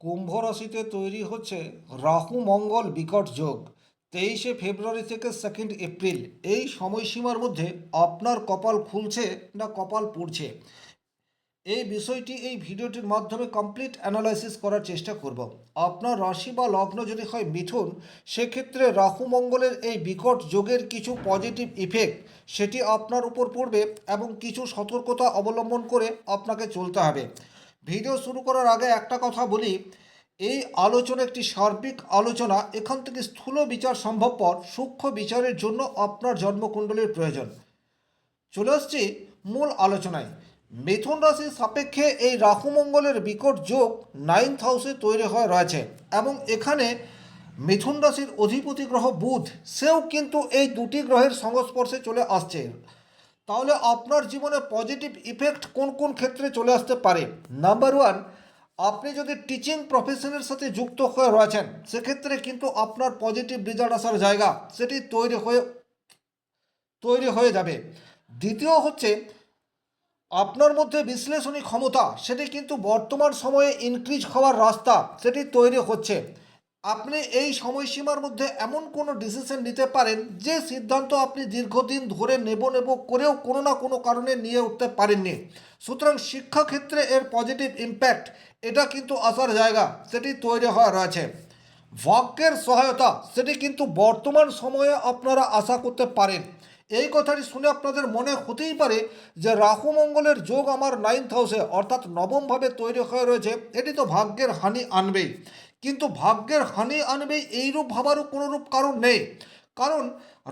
কুম্ভ রাশিতে তৈরি হচ্ছে রাহু মঙ্গল বিকট যোগ। 23শে ফেব্রুয়ারি থেকে 2nd এপ্রিল এই সময়সীমার মধ্যে আপনার কপাল খুলছে না কপাল পুড়ছে, এই বিষয়টি এই ভিডিওটির মাধ্যমে কমপ্লিট অ্যানালাইসিস করার চেষ্টা করব। আপনার রাশি বা লগ্ন যদি হয় মিথুন, সেক্ষেত্রে রাহু মঙ্গলের এই বিকট যোগের কিছু পজিটিভ ইফেক্ট সেটি আপনার উপর পড়বে এবং কিছু সতর্কতা অবলম্বন করে আপনাকে চলতে হবে। ভিডিও শুরু করার আগে একটা কথা বলি, এই আলোচনা একটি সার্বিক আলোচনা। এখান থেকে স্থূল বিচার সম্ভবপর, সূক্ষ্ম বিচারের জন্য আপনার জন্মকুণ্ডলীর প্রয়োজন। চলে আসছি মূল আলোচনায়। মিথুন রাশির সাপেক্ষে এই রাহু মঙ্গলের বিকট যোগ 9th হাউসে তৈরি হয়ে রয়েছে এবং এখানে মিথুন রাশির অধিপতি গ্রহ বুধ, সেও কিন্তু এই দুটি গ্রহের সংস্পর্শে চলে আসছে। তাহলে আপনার জীবনে পজিটিভ ইফেক্ট কোন কোন ক্ষেত্রে চলে আসতে পারে? নাম্বার ওয়ান, আপনি যদি টিচিং প্রফেশনের সাথে যুক্ত হয়ে রয়েছেন, সেক্ষেত্রে কিন্তু আপনার পজিটিভ রেজাল্ট আসার জায়গা সেটি তৈরি হয়ে যাবে। দ্বিতীয় হচ্ছে, আপনার মধ্যে বিশ্লেষণী ক্ষমতা সেটি কিন্তু বর্তমান সময়ে ইনক্রিজ হওয়ার রাস্তা সেটি তৈরি হচ্ছে। আপনি এই সময়সীমার মধ্যে এমন কোনো ডিসিশন নিতে পারেন যে সিদ্ধান্ত আপনি দীর্ঘদিন ধরে নেব করেও কোনো না কোনো কারণে নিয়ে উঠতে পারেননি। সুতরাং শিক্ষাক্ষেত্রে এর পজিটিভ ইম্প্যাক্ট এটা কিন্তু আসার জায়গা সেটি তৈরি হওয়া রয়েছে। ভাগ্যের সহায়তা সেটি কিন্তু বর্তমান সময়ে আপনারা আশা করতে পারেন। এই কথাটি শুনে আপনাদের মনে হতেই পারে যে রাহু মঙ্গলের যোগ আমার 9th হাউসে অর্থাৎ নবমভাবে তৈরি হয়ে রয়েছে, এটি তো ভাগ্যের হানি আনবেই। কিন্তু ভাগ্যের হানি আনবেই এইরূপ ভাবারও কোনোরূপ কারণ নেই। কারণ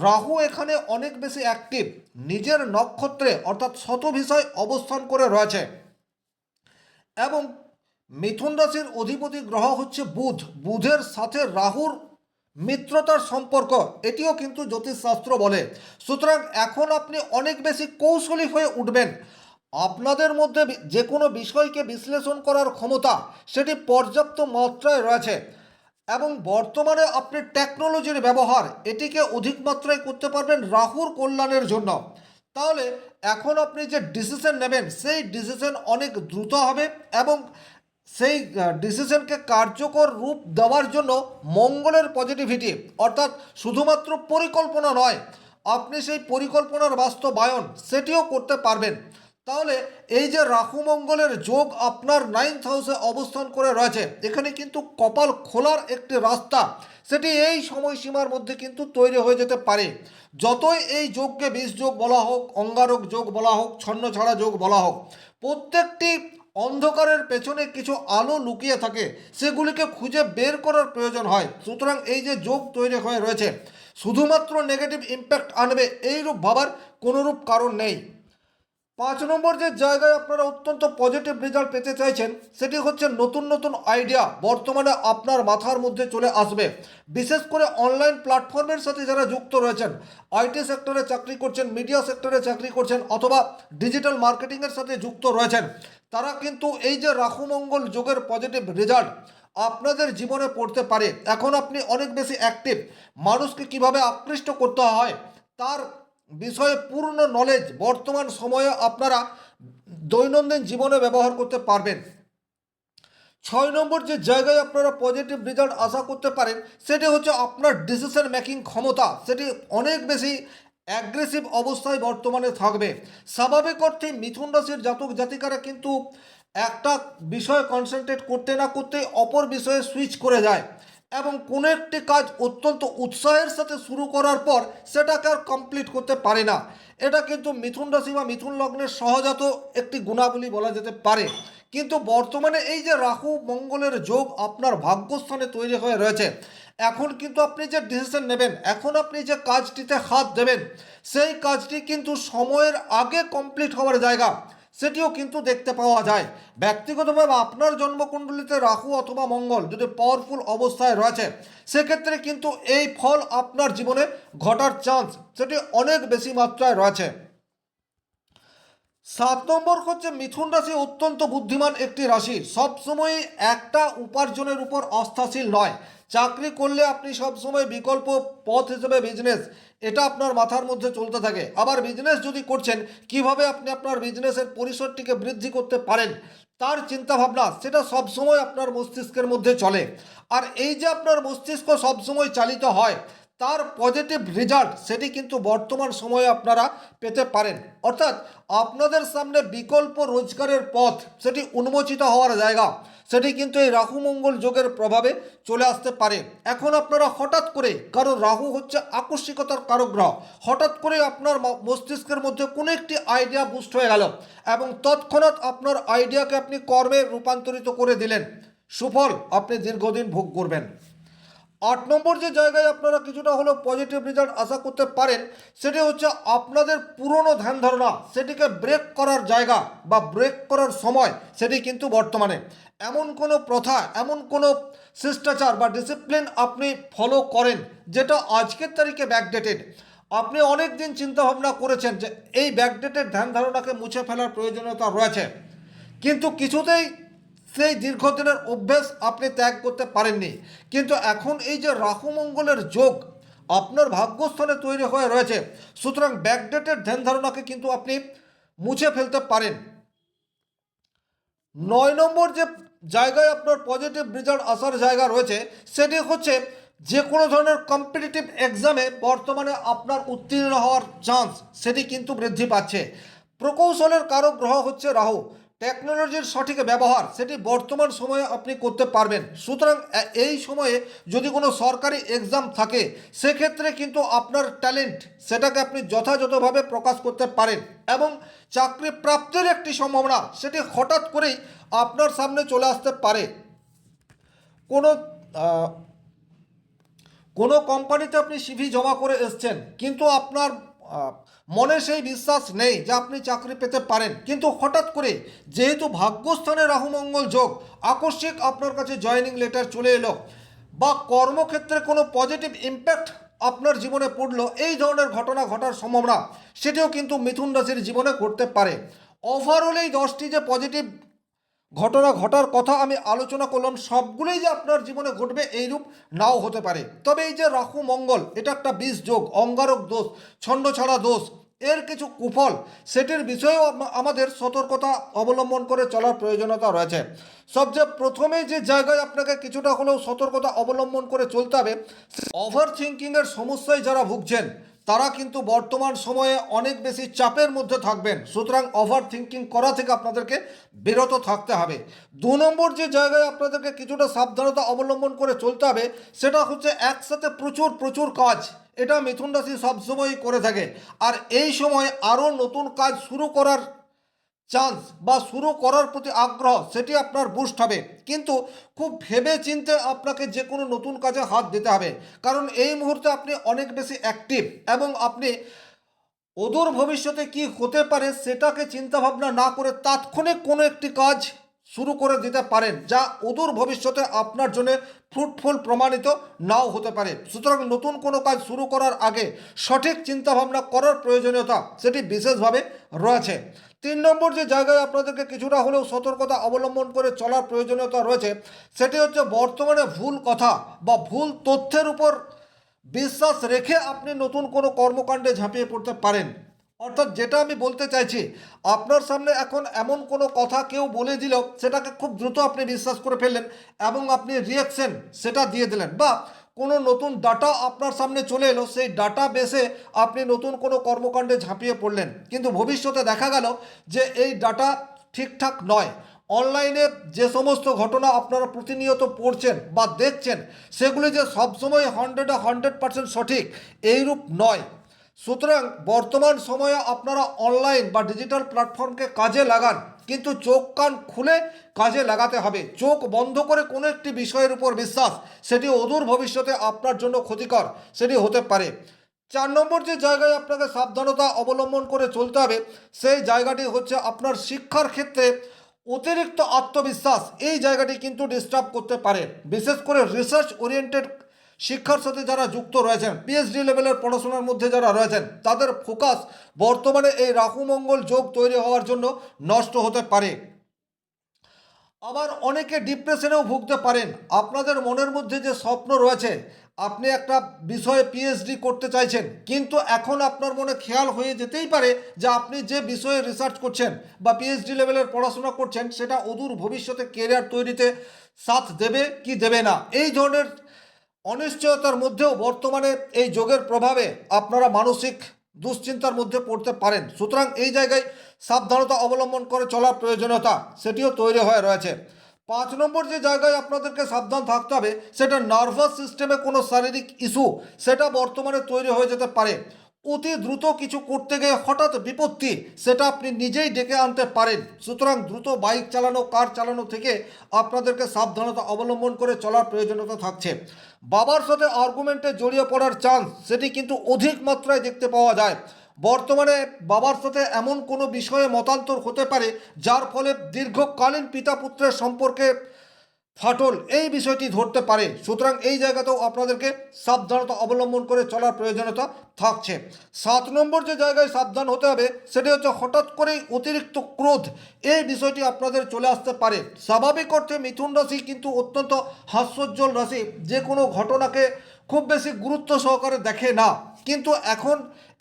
রাহু এখানে অনেক বেশি অ্যাক্টিভ, নিজের নক্ষত্রে অর্থাৎ শতভিসায় অবস্থান করে রয়েছে এবং মিথুন রাশির অধিপতি গ্রহ হচ্ছে বুধ। বুধের সাথে রাহুর মিত্রতার সম্পর্ক এটিও কিন্তু জ্যোতিষশাস্ত্র বলে। সুতরাং এখন আপনি অনেক বেশি কৌশলী হয়ে উঠবেন। আপনাদের মধ্যে যে কোনো বিষয়কে বিশ্লেষণ করার ক্ষমতা সেটি পর্যাপ্ত মাত্রায় রয়েছে এবং বর্তমানে আপনি টেকনোলজির ব্যবহার এটিকে অধিক মাত্রায় করতে পারবেন রাহুর কল্যাণের জন্য। তাহলে এখন আপনি যে ডিসিশন নেবেন সেই ডিসিশন অনেক দ্রুত হবে এবং সেই ডিসিশনকে কার্যকর রূপ দেওয়ার জন্য মঙ্গলের পজিটিভিটি অর্থাৎ শুধুমাত্র পরিকল্পনা নয়, আপনি সেই পরিকল্পনার বাস্তবায়ন সেটিও করতে পারবেন। তাহলে এই যে রাহু মঙ্গলের যোগ আপনার 9th হাউসে অবস্থান করে রয়েছে, এখানে কিন্তু কপাল খোলার একটি রাস্তা সেটি এই সময়সীমার মধ্যে কিন্তু তৈরি হয়ে যেতে পারে। যতই এই যোগকে বিষ যোগ বলা হোক, অঙ্গারক যোগ বলা হোক, ছন্নছাড়া যোগ বলা হোক, প্রত্যেকটি অন্ধকারের পেছনে কিছু আলো লুকিয়ে থাকে, সেগুলিকে খুঁজে বের করার প্রয়োজন হয়। সুতরাং এই যে যোগ তৈরি হয়ে রয়েছে শুধুমাত্র নেগেটিভ ইম্প্যাক্ট আনবে এইরূপ ভাবার কোনোরূপ কারণ নেই। 5 নম্বর যে জায়গায় আপনারা অত্যন্ত পজিটিভ রেজাল্ট পেতে চাইছেন সেটি হচ্ছে নতুন নতুন আইডিয়া বর্তমানে আপনার মাথার মধ্যে চলে আসবে। বিশেষ করে অনলাইন প্ল্যাটফর্মের সাথে যারা যুক্ত রয়েছেন, আইটি সেক্টরে চাকরি করছেন, মিডিয়া সেক্টরে চাকরি করছেন অথবা ডিজিটাল মার্কেটিংয়ের সাথে যুক্ত রয়েছেন, তারা কিন্তু এই যে রাহু মঙ্গল যোগের পজিটিভ রেজাল্ট আপনাদের জীবনে পড়তে পারে। এখন আপনি অনেক বেশি অ্যাক্টিভ, মানুষকে কিভাবে আকৃষ্ট করতে হয় তার বিষয়ে পূর্ণ নলেজ বর্তমান সময়ে আপনারা দৈনন্দিন জীবনে ব্যবহার করতে পারবেন। 6 নম্বর যে জায়গায় আপনারা পজিটিভ রেজাল্ট আশা করতে পারেন সেটি হচ্ছে আপনার ডিসিশন মেকিং ক্ষমতা সেটি অনেক বেশি অ্যাগ্রেসিভ অবস্থায় বর্তমানে থাকবে। স্বাভাবিক অর্থে মিথুন রাশির জাতক জাতিকারা কিন্তু একটা বিষয়ে কনসেন্ট্রেট করতে না করতেই অপর বিষয়ে সুইচ করে যায় এবং কোনো একটি কাজ অত্যন্ত উৎসাহের সাথে শুরু করার পর সেটাকে আর কমপ্লিট করতে পারে না। এটা কিন্তু মিথুন রাশি বা মিথুন লগ্নের সহজাত একটি গুণাবলী বলা যেতে পারে। কিন্তু বর্তমানে এই যে রাহু মঙ্গলের যোগ আপনার ভাগ্যস্থানে তৈরি হয়ে রয়েছে, এখন কিন্তু আপনি যে ডিসিশন নেবেন, এখন আপনি যে কাজটিতে হাত দেবেন, সেই কাজটি কিন্তু সময়ের আগে কমপ্লিট হওয়ার জায়গা সেটিও কিন্তু দেখতে পাওয়া যায়। ব্যক্তিগতভাবে আপনার জন্মকুণ্ডলিতে রাহু অথবা মঙ্গল যদি পাওয়ারফুল অবস্থায় রয়েছে, সেক্ষেত্রে কিন্তু এই ফল আপনার জীবনে ঘটার চান্স সেটি অনেক বেশি মাত্রায় রয়েছে। 7 নম্বর হচ্ছে মিথুন রাশি অত্যন্ত বুদ্ধিমান একটি রাশি, সবসময় একটা উপার্জনের উপর আস্থাশীল নয়। চাকরি করলে আপনি সবসময় বিকল্প পথ হিসেবে বিজনেস এটা আপনার মাথার মধ্যে চলতে থাকে। আবার বিজনেস যদি করছেন, কিভাবে আপনি আপনার বিজনেসের পরিসরটিকে বৃদ্ধি করতে পারেন তার চিন্তাভাবনা সেটা সবসময় আপনার মস্তিষ্কের মধ্যে চলে। আর এই যে আপনার মস্তিষ্ক সবসময় চালিত হয়, তার পজিটিভ রেজাল্ট সেটি কিন্তু বর্তমান সময়ে আপনারা পেতে পারেন। অর্থাৎ আপনাদের সামনে বিকল্প রোজগারের পথ সেটি উন্মোচিত হওয়ার জায়গা সেটি কিন্তু এই রাহু মঙ্গল যোগের প্রভাবে চলে আসতে পারে। এখন আপনারা হঠাৎ করে, কারণ রাহু হচ্ছে আকস্মিকতার কারক গ্রহ, হঠাৎ করে আপনার মস্তিষ্কের মধ্যে কোনো একটি আইডিয়া বুস্ট হয়ে গেল এবং তৎক্ষণাৎ আপনার আইডিয়াকে আপনি কর্মে রূপান্তরিত করে দিলেন, সুফল আপনি দীর্ঘদিন ভোগ করবেন। 8 নম্বর যে জায়গায় আপনারা কিছুটা হলেও পজিটিভ রেজাল্ট আশা করতে পারেন, সেটি হচ্ছে আপনাদের পুরনো ধ্যান ধারণা সেটিকে ব্রেক করার জায়গা বা ব্রেক করার সময় সেটি কিন্তু বর্তমানে। এমন কোনো প্রথা, এমন কোনো শিষ্টাচার বা ডিসিপ্লিন আপনি ফলো করেন যেটা আজকের তারিখে ব্যাকডেটেড। আপনি অনেক দিন চিন্তাভাবনা করেছেন যে এই ব্যাকডেটেড ধ্যান ধারণাকে মুছে ফেলার প্রয়োজনীয়তা রয়েছে, কিন্তু কিছুতেই সেই দীর্ঘদিনের অভ্যেস আপনি ত্যাগ করতে পারেননি। কিন্তু এখন এই যে রাহু মঙ্গলের যোগ আপনার ভাগ্যস্থানে তৈরি হয়ে রয়েছে, সুতরাং ব্যাকডেটেড ধ্যান ধারণাকে কিন্তু আপনি মুছে ফেলতে পারেন। 9 নম্বর যে জায়গায় আপনার পজিটিভ রেজাল্ট আসার জায়গা রয়েছে, সেটি হচ্ছে যে কোনো ধরনের কম্পিটিটিভ এক্সামে বর্তমানে আপনার উত্তীর্ণ হওয়ার চান্স সেটি কিন্তু বৃদ্ধি পাচ্ছে। প্রকৌশলের কারক গ্রহ হচ্ছে রাহু, টেকনোলজির সঠিক ব্যবহার সেটি বর্তমান সময়ে আপনি করতে পারবেন। সুতরাং এই সময়ে যদি কোনো সরকারি এক্সাম থাকে, সেক্ষেত্রে কিন্তু আপনার ট্যালেন্ট সেটাকে আপনি যথাযথভাবে প্রকাশ করতে পারেন এবং চাকরি প্রাপ্তির একটি সম্ভাবনা সেটি হঠাৎ করেই আপনার সামনে চলে আসতে পারে। কোনো কোনো কোম্পানিতে আপনি সিভি জমা করে এসছেন, কিন্তু আপনার মনে সেই বিশ্বাস নেই যে আপনি চাকরি পেতে পারেন, কিন্তু হঠাৎ করে যেহেতু ভাগ্যস্থানে রাহু মঙ্গল যোগ, আকস্মিক আপনার কাছে জয়েনিং লেটার চলে এলো বা কর্মক্ষেত্রে কোনো পজিটিভ ইম্প্যাক্ট আপনার জীবনে পড়লো, এই ধরনের ঘটনা ঘটার সম্ভাবনা সেটিও কিন্তু মিথুন রাশির জীবনে ঘটতে পারে। ওভারঅল এই 10টি যে পজিটিভ ঘটনা ঘটার কথা আমি আলোচনা করলাম, সবগুলোই যে আপনার জীবনে ঘটবে এইরূপ নাও হতে পারে। তবে এই যে রাহু মঙ্গল এটা একটা বিষ যোগ, অঙ্গারক দোষ, ছন্নছাড়া দোষ, এর কিছু কুফল সেটির বিষয়েও আমাদের সতর্কতা অবলম্বন করে চলার প্রয়োজনীয়তা রয়েছে। সবচেয়ে প্রথমে যে জায়গায় আপনাকে কিছুটা হলেও সতর্কতা অবলম্বন করে চলতে হবে, ওভার থিঙ্কিংয়ের সমস্যায় যারা ভুগছেন তারা কিন্তু বর্তমান সময়ে অনেক বেশি চাপের মধ্যে থাকবেন। সুতরাং ওভার থিঙ্কিং করা থেকে আপনাদেরকে বিরত থাকতে হবে। 2 নম্বর যে জায়গায় আপনাদেরকে কিছুটা সাবধানতা অবলম্বন করে চলতে হবে, সেটা হচ্ছে একসাথে প্রচুর প্রচুর কাজ, এটা মিথুন রাশি সবসময়ই করে থাকে। আর এই সময় আরও নতুন কাজ শুরু করার চান্স বা শুরু করার প্রতি আগ্রহ সেটি আপনার বুস্ট হবে, কিন্তু খুব ভেবে চিন্তে আপনাকে যে কোনো নতুন কাজে হাত দিতে হবে, কারণ এই মুহূর্তে আপনি অনেক বেশি অ্যাক্টিভ এবং আপনি অদূর ভবিষ্যতে কি হতে পারে সেটাকে চিন্তাভাবনা না করে তাৎক্ষণিক কোনো একটি কাজ শুরু করে দিতে পারেন, যা অদূর ভবিষ্যতে আপনার জন্য ফ্রুটফুল প্রমাণিত নাও হতে পারে। সুতরাং নতুন কোনো কাজ শুরু করার আগে সঠিক চিন্তাভাবনা করার প্রয়োজনীয়তা সেটি বিশেষভাবে রয়েছে। 3 নম্বর যে জায়গায় আপনাদেরকে কিছুটা হলেও সতর্কতা অবলম্বন করে চলার প্রয়োজনীয়তা রয়েছে, সেটি হচ্ছে বর্তমানে ভুল কথা বা ভুল তথ্যের উপর বিশ্বাস রেখে আপনি নতুন কোনো কর্মকাণ্ডে ঝাঁপিয়ে পড়তে পারেন। অর্থাৎ যেটা আমি বলতে চাইছি, আপনার সামনে এখন এমন কোনো কথা কেউ বলে দিল, সেটাকে খুব দ্রুত আপনি বিশ্বাস করে ফেললেন এবং আপনি রিয়াকশন সেটা দিয়ে দিলেন, বা কোনো নতুন ডাটা আপনার সামনে চলে এলো, সেই ডাটা বেসে আপনি নতুন কোনো কর্মকাণ্ডে ঝাঁপিয়ে পড়লেন, কিন্তু ভবিষ্যতে দেখা গেল যে এই ডাটা ঠিকঠাক নয়। অনলাইনে যে সমস্ত ঘটনা আপনারা প্রতিনিয়ত পড়ছেন বা দেখছেন, সেগুলি যে সবসময় 100% সঠিক এইরূপ নয়। সুতরাং বর্তমান সময়ে আপনারা অনলাইন বা ডিজিটাল প্ল্যাটফর্মকে কাজে লাগান, কিন্তু চোখ কান খুলে কাজে লাগাতে হবে। চোখ বন্ধ করে কোনো একটি বিষয়ের উপর বিশ্বাস সেটি অদূর ভবিষ্যতে আপনার জন্য ক্ষতিকর সেটি হতে পারে। 4 নম্বর যে জায়গায় আপনাকে সাবধানতা অবলম্বন করে চলতে হবে, সেই জায়গাটি হচ্ছে আপনার শিক্ষার ক্ষেত্রে অতিরিক্ত আত্মবিশ্বাস, এই জায়গাটি কিন্তু ডিস্টার্ব করতে পারে। বিশেষ করে রিসার্চ ওরিয়েন্টেড শিক্ষার সাথে যারা যুক্ত রয়েছেন, পিএইচডি লেভেলের পড়াশোনার মধ্যে যারা রয়েছেন, তাদের ফোকাস বর্তমানে এই রাহু মঙ্গল যোগ তৈরি হওয়ার জন্য নষ্ট হতে পারে। আবার অনেকে ডিপ্রেশনেও ভুগতে পারেন। আপনাদের মনের মধ্যে যে স্বপ্ন রয়েছে, আপনি একটা বিষয়ে পিএইচডি করতে চাইছেন, কিন্তু এখন আপনার মনে খেয়াল হয়ে যেতেই পারে যে আপনি যে বিষয়ে রিসার্চ করছেন বা পিএইচডি লেভেলের পড়াশোনা করছেন সেটা অদূর ভবিষ্যতে কেরিয়ার তৈরিতে সাথ দেবে কি দেবে না, এই ধরনের অনিশ্চয়তার মধ্যেও বর্তমানে এই যোগের প্রভাবে আপনারা মানসিক দুশ্চিন্তার মধ্যে পড়তে পারেন। সুতরাং এই জায়গায় সাবধানতা অবলম্বন করে চলার প্রয়োজনীয়তা সেটিও তৈরি হয়ে রয়েছে। 5 নম্বর যে জায়গায় আপনাদেরকে সাবধান থাকতে হবে সেটা নার্ভাস সিস্টেমে কোনো শারীরিক ইস্যু সেটা বর্তমানে তৈরি হয়ে যেতে পারে। অতি দ্রুত কিছু করতে গিয়ে হঠাৎ বিপত্তি সেটা আপনি নিজেই ডেকে আনতে পারেন। সুতরাং দ্রুত বাইক চালানো, কার চালানো থেকে আপনাদেরকে সাবধানতা অবলম্বন করে চলার প্রয়োজনীয়তা থাকছে। বাবার সাথে আর্গুমেন্টে জড়িয়ে পড়ার চান্স সেটি কিন্তু অধিক মাত্রায় দেখতে পাওয়া যায়। বর্তমানে বাবার সাথে এমন কোনো বিষয়ে মতান্তর হতে পারে যার ফলে দীর্ঘকালীন পিতা পুত্রের সম্পর্কে ফাটল এই বিষয়টি ধরতে পারে। সুতরাং এই জায়গাতেও আপনাদেরকে সাবধানতা অবলম্বন করে চলার প্রয়োজনীয়তা থাকছে। 7 নম্বর যে জায়গায় সাবধান হতে হবে সেটি হচ্ছে হঠাৎ করেই অতিরিক্ত ক্রোধ, এই বিষয়টি আপনাদের চলে আসতে পারে। স্বাভাবিক অর্থে মিথুন রাশি কিন্তু অত্যন্ত হাস্যোজ্জ্বল রাশি, যে কোনো ঘটনাকে খুব বেশি গুরুত্ব সহকারে দেখে না, কিন্তু এখন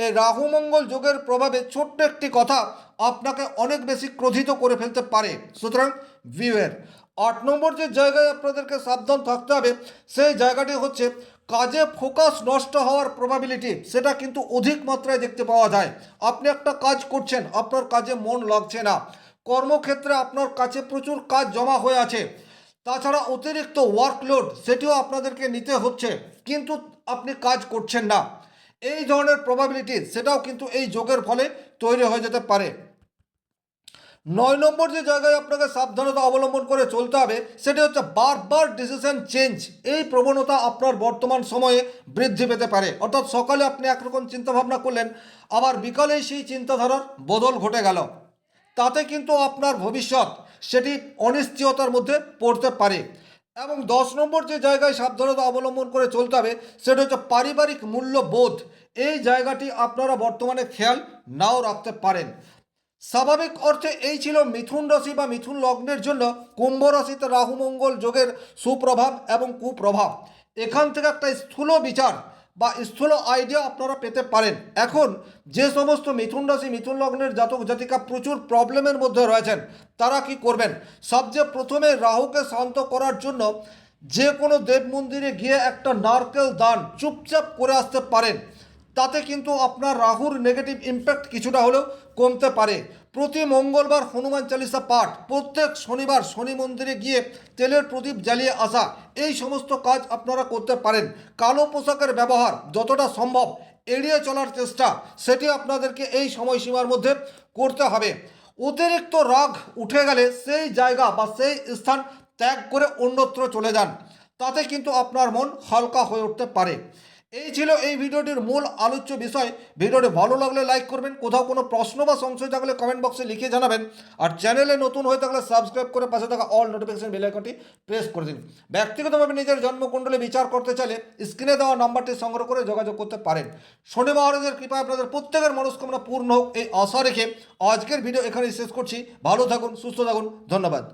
এই রাহু মঙ্গল যোগের প্রভাবে ছোট্ট একটি কথা আপনাকে অনেক বেশি ক্রোধিত করে ফেলতে পারে। সুতরাং বিওয়্যার। 8 নম্বর যে জায়গায় আপনাদেরকে সাবধান থাকতে হবে সেই জায়গাটি হচ্ছে কাজে ফোকাস নষ্ট হওয়ার প্রবাবিলিটি সেটা কিন্তু অধিক মাত্রায় দেখতে পাওয়া যায়। আপনি একটা কাজ করছেন, আপনার কাজে মন লাগছে না, কর্মক্ষেত্রে আপনার কাছে প্রচুর কাজ জমা হয়ে আছে, তাছাড়া অতিরিক্ত ওয়ার্কলোড সেটিও আপনাদেরকে নিতে হচ্ছে, কিন্তু আপনি কাজ করছেন না, এই ধরনের প্রবাবিলিটি সেটাও কিন্তু এই যোগের ফলে তৈরি হয়ে যেতে পারে। 9 নম্বর যে জায়গায় আপনাকে সাবধানতা অবলম্বন করে চলতে হবে সেটি হচ্ছে বারবার ডিসিশন চেঞ্জ, এই প্রবণতা আপনার বর্তমান সময়ে বৃদ্ধি পেতে পারে। অর্থাৎ সকালে আপনি একরকম চিন্তাভাবনা করলেন, আবার বিকালেই সেই চিন্তাধারার বদল ঘটে গেল, তাতে কিন্তু আপনার ভবিষ্যৎ সেটি অনিশ্চয়তার মধ্যে পড়তে পারে। এবং 10 নম্বর যে জায়গায় সাবধানতা অবলম্বন করে চলতে হবে সেটা হচ্ছে পারিবারিক মূল্যবোধ, এই জায়গাটি আপনারা বর্তমানে খেয়াল নাও রাখতে পারেন। স্বাভাবিক অর্থে এই ছিল মিথুন রাশি বা মিথুন লগ্নের জন্য কুম্ভ রাশিতে রাহু মঙ্গল যোগের সুপ্রভাব এবং কুপ্রভাব। এখান থেকে একটা স্থূল বিচার বা স্থূল আইডিয়া আপনারা পেতে পারেন। এখন যে সমস্ত মিথুন রাশি মিথুন লগ্নের জাতক জাতিকা প্রচুর প্রবলেমের মধ্যে রয়েছেন তারা কি করবেন, সবচেয়ে প্রথমে রাহুকে শান্ত করার জন্য যে কোনো দেব মন্দিরে গিয়ে একটা নারকেল দান চুপচাপ করে আসতে পারেন, তাতে কিন্তু আপনার রাহুর নেগেটিভ ইম্প্যাক্ট কিছুটা হলেও কমতে পারে। প্রতি মঙ্গলবার হনুমান চালিসা পাঠ, প্রত্যেক শনিবার শনি মন্দিরে গিয়ে তেলের প্রদীপ জ্বালিয়ে আসা, এই সমস্ত কাজ আপনারা করতে পারেন। কালো পোশাকের ব্যবহার যতটা সম্ভব এড়িয়ে চলার চেষ্টা সেটি আপনাদেরকে এই সময়সীমার মধ্যে করতে হবে। অতিরিক্ত রাগ উঠে গেলে সেই জায়গা বা সেই স্থান ত্যাগ করে অন্যত্র চলে যান, তাতে কিন্তু আপনার মন হালকা হয়ে উঠতে পারে। এই ছিল এই ভিডিওটির মূল আলোচ্য বিষয়। ভিডিওটি ভালো লাগলে লাইক করবেন, কোথাও কোনো প্রশ্ন বা সংশয় থাকলে কমেন্ট বক্সে লিখে জানাবেন, আর চ্যানেলে নতুন হয়ে থাকলে সাবস্ক্রাইব করে পাশে থাকা অল নোটিফিকেশন বেল আইকনটি প্রেস করে দিন। ব্যক্তিগতভাবে নিজের জন্মকুণ্ডলী বিচার করতে চাইলে স্ক্রিনে দেওয়া নাম্বারটি সংগ্রহ করে যোগাযোগ করতে পারেন। শনি মহারাজের কৃপায় আপনাদের প্রত্যেকের মনস্কামনা পূর্ণ হোক এই আশা রেখে আজকের ভিডিও এখানেই শেষ করছি। ভালো থাকুন, সুস্থ থাকুন, ধন্যবাদ।